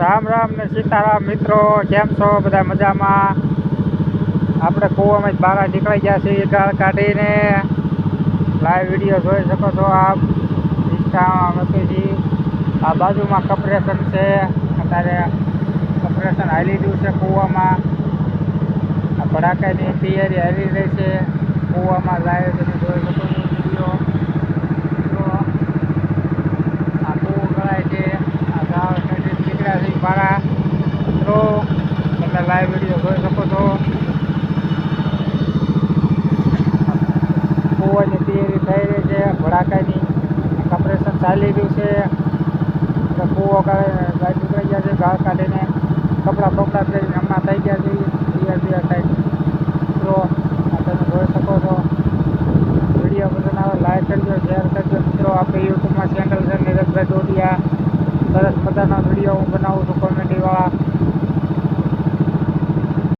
રામ રામ ને સીતારામ મિત્રો, કેમ છો બધા? મજામાં? આપણે કૂવામાં જ બહાર નીકળી ગયા છીએ ગાળ કાઢીને. લાઈવ વિડીયો જોઈ શકો છો આપ ઇન્સ્ટામાં મૂકી છીએ. આ બાજુમાં કમ્પ્રેશન છે, અત્યારે કમ્પ્રેશન હાલી રહ્યું છે કૂવામાં. આ ભડાકાની તૈયારી હાલી રહી છે કૂવામાં. લાઈવ તમે જોઈ શકો છો વિડીયો. તો આ કૂવો ગળાય છે, આ ગાળ કાઢી નીકળ્યા છે મારા મિત્રો. તમે લાઈવ વિડીયો જોઈ શકો છો. કૂવાની તૈયારી થઈ રહી છે, ભડાકાની કમ્પ્રેશન ચાલી રહ્યું છે. કૂવો ગાડી નીકળી ગયા છે ગાળ કાઢીને. કપડાં બપડા પહેરીને હમણાં થઈ ગયા છે તૈયાર થાય. મિત્રો આ તમે જોઈ શકો છો. વિડીયો પસંદ આવે લાઈક કરજો, શેર કરજો મિત્રો. આપણે યુટ્યુબમાં ચેનલ છે નીરજભાઈ ડોડિયા. સરસ મજાના વિડીયો હું બનાવું છું કોમેડીવાળા.